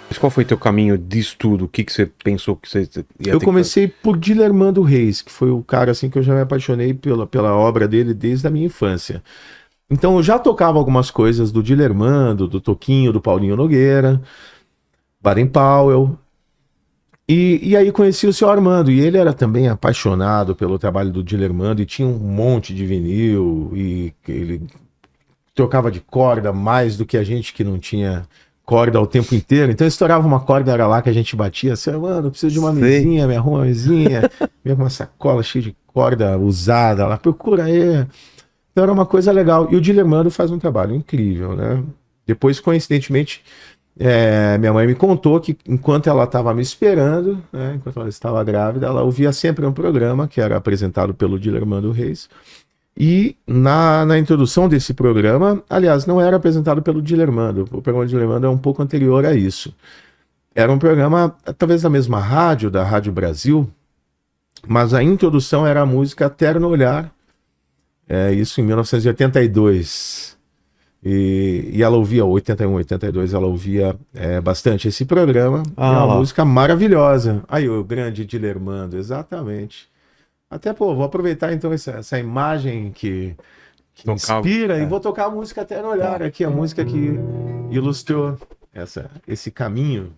Mas qual foi teu caminho de estudo? O que que você pensou que você ia Eu ter comecei por Dilermando Reis, que foi o cara assim que eu já me apaixonei pela obra dele desde a minha infância. Então eu já tocava algumas coisas do Dilermando, do Toquinho, do Paulinho Nogueira, Baden Powell. E aí conheci o seu Armando, e ele era também apaixonado pelo trabalho do Dilermando, e tinha um monte de vinil, e ele trocava de corda mais do que a gente que não tinha corda o tempo inteiro. Então estourava uma corda, era lá que a gente batia, assim, mano, eu preciso de uma Sei. mesinha, me arruma uma mesinha, vem com uma sacola cheia de corda usada lá, procura aí. Então era uma coisa legal. E o Dilermando faz um trabalho incrível, né? Depois, coincidentemente, minha mãe me contou que enquanto ela estava me esperando, né, enquanto ela estava grávida, ela ouvia sempre um programa que era apresentado pelo Dilermando Reis. E na introdução desse programa, aliás, não era apresentado pelo Dilermando, o programa do Dilermando é um pouco anterior a isso. Era um programa, talvez da mesma rádio, da Rádio Brasil, mas a introdução era a música Terno Olhar, isso em 1982. E ela ouvia, 81, 82, ela ouvia bastante esse programa. É uma lá. música maravilhosa. Aí, o grande Dilermando, exatamente. Até, pô, vou aproveitar então essa imagem que inspira e vou tocar a música Até no Olhar aqui, a música que ilustrou esse caminho.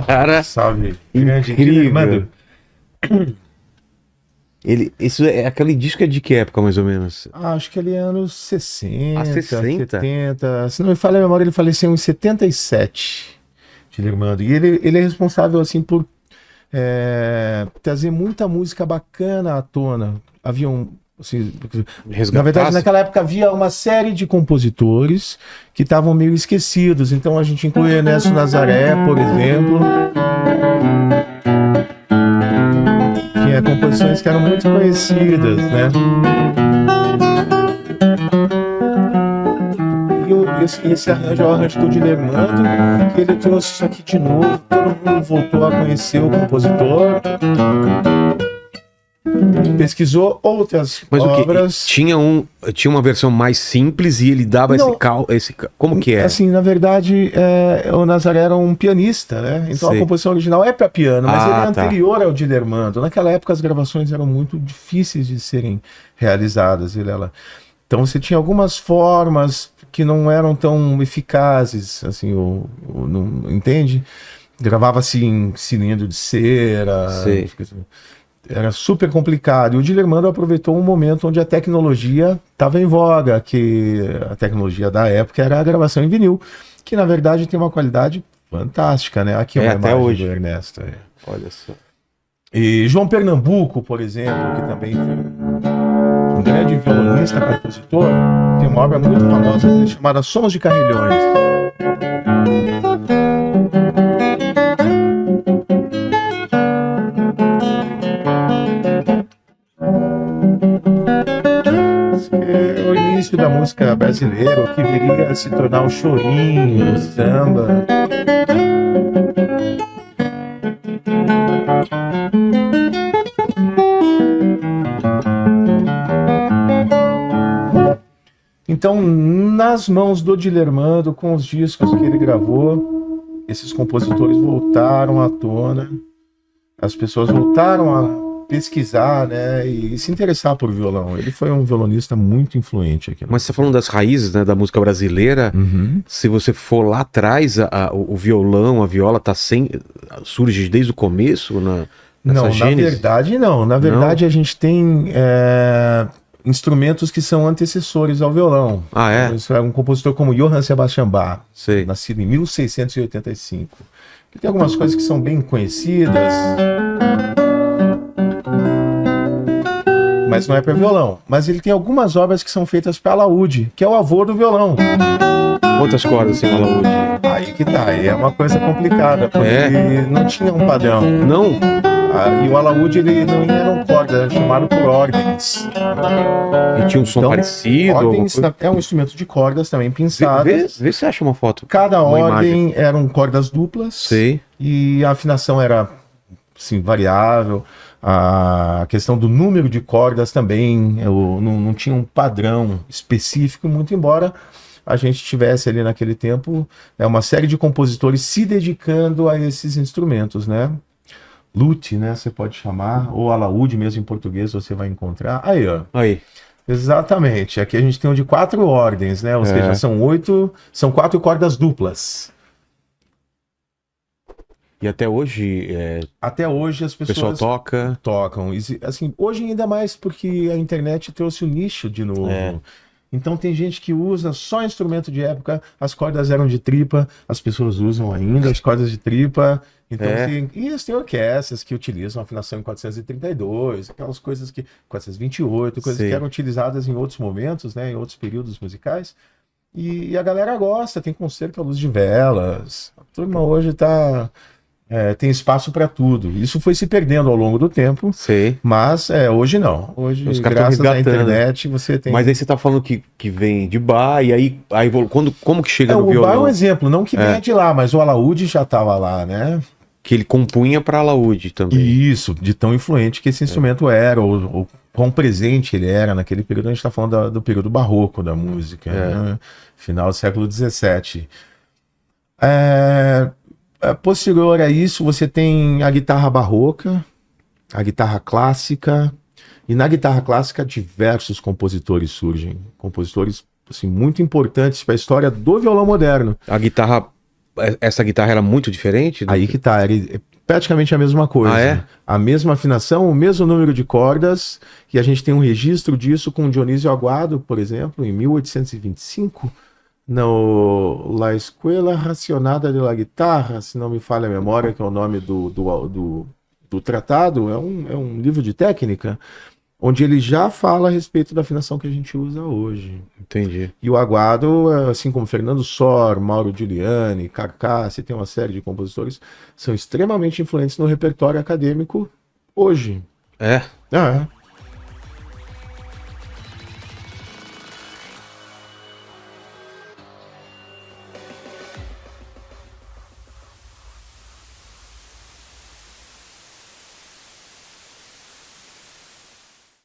Cara, Salve, incrível. grande Dilermando. Isso é aquele disco é de que época, mais ou menos? Acho que ele é anos 60, 60? 70. Se não me falha a memória, ele faleceu em 77, Dilermando. E ele é responsável, assim, por trazer muita música bacana à tona. Havia assim, na verdade, naquela época havia uma série de compositores que estavam meio esquecidos. Então a gente inclui Ernesto Nazaré, por exemplo. Tinha composições que eram muito conhecidas, né? E esse arranjo é o arranjo do Dilermando, que ele trouxe isso aqui de novo. Todo mundo voltou a conhecer o compositor. Pesquisou outras obras. Tinha uma versão mais simples e ele dava esse como que é? Assim, na verdade, o Nazaré era um pianista, né? Então a composição original é para piano, mas ele é anterior ao Dilermando. Naquela época as gravações eram muito difíceis de serem realizadas, Então você tinha algumas formas que não eram tão eficazes, assim, não entende? Gravava-se em cilindro de cera. Sei. Era super complicado. E o Dilermando aproveitou um momento onde a tecnologia estava em voga, que a tecnologia da época era a gravação em vinil, que na verdade tem uma qualidade fantástica, né? Aqui é uma até imagem hoje. do Ernesto. Olha só. E João Pernambuco, por exemplo, que também foi um grande violonista, compositor, tem uma obra muito famosa dele chamada Sons de Carrilhões. É o início da música brasileira, o que viria a se tornar o chorinho, o samba. Então, nas mãos do Dilermando, com os discos que ele gravou, esses compositores voltaram à tona, as pessoas voltaram a pesquisar, né, e se interessar por violão. Ele foi um violonista muito influente aqui. Mas você tá falando das raízes, né, da música brasileira. Se você for lá atrás, o violão, a viola surge desde o começo nessa gênese? Na verdade não. Na verdade a gente tem instrumentos que são antecessores ao violão. Ah, é? Um compositor como Johann Sebastian Bach, Sei. nascido em 1685. Ele tem algumas coisas que são bem conhecidas, mas não é para violão. Mas ele tem algumas obras que são feitas para alaúde, que é o avô do violão. Quantas cordas tem o alaúde? Aí que tá, aí é uma coisa complicada, porque não tinha um padrão. Não? E o alaúde, ele não era cordas, era chamado por ordens. E tinha um som parecido? Ordens é um instrumento de cordas também, pinçadas. Vê se acha uma foto. Cada ordem eram cordas duplas. Sei. E a afinação era, assim, variável. A questão do número de cordas também não tinha um padrão específico, muito embora a gente tivesse ali naquele tempo uma série de compositores se dedicando a esses instrumentos, né? Lute, né? Você pode chamar, ou alaúde mesmo em português você vai encontrar. Aí, ó. Aí. Exatamente. Aqui a gente tem um de 4 ordens, né? Ou seja, são 4 cordas duplas. E até hoje... Até hoje as pessoas... O pessoal tocam. Assim, hoje ainda mais porque a internet trouxe o nicho de novo. Então tem gente que usa só instrumento de época, as cordas eram de tripa, as pessoas usam ainda as cordas de tripa. Então tem orquestras que utilizam afinação em 432, aquelas coisas que... 428, coisas que eram utilizadas em outros momentos, né? Em outros períodos musicais. E a galera gosta, tem concerto à luz de velas. A turma hoje tem espaço para tudo. Isso foi se perdendo ao longo do tempo. Sei. Mas hoje não. Hoje, graças à internet, você tem... Mas aí você tá falando que vem de Bach, e aí como que chega no violão? O Bach é um exemplo, não que venha de lá, mas o alaúde já estava lá, né? Que ele compunha para alaúde também. Isso, de tão influente que esse instrumento era, ou quão presente ele era naquele período. A gente está falando do período barroco da música, né? Final do século XVII. Posterior a isso, você tem a guitarra barroca, a guitarra clássica, e na guitarra clássica diversos compositores surgem, compositores assim, muito importantes para a história do violão moderno. Essa guitarra era muito diferente? Aí que tá, praticamente a mesma coisa. Ah, é? A mesma afinação, o mesmo número de cordas, e a gente tem um registro disso com Dionísio Aguado, por exemplo, em 1825, no La Escuela Racionada de la Guitarra, se não me falha a memória, que é o nome do tratado, é um livro de técnica, onde ele já fala a respeito da afinação que a gente usa hoje. Entendi. E o Aguado, assim como Fernando Sor, Mauro Giuliani, Carcassi, tem uma série de compositores, são extremamente influentes no repertório acadêmico hoje. É? É.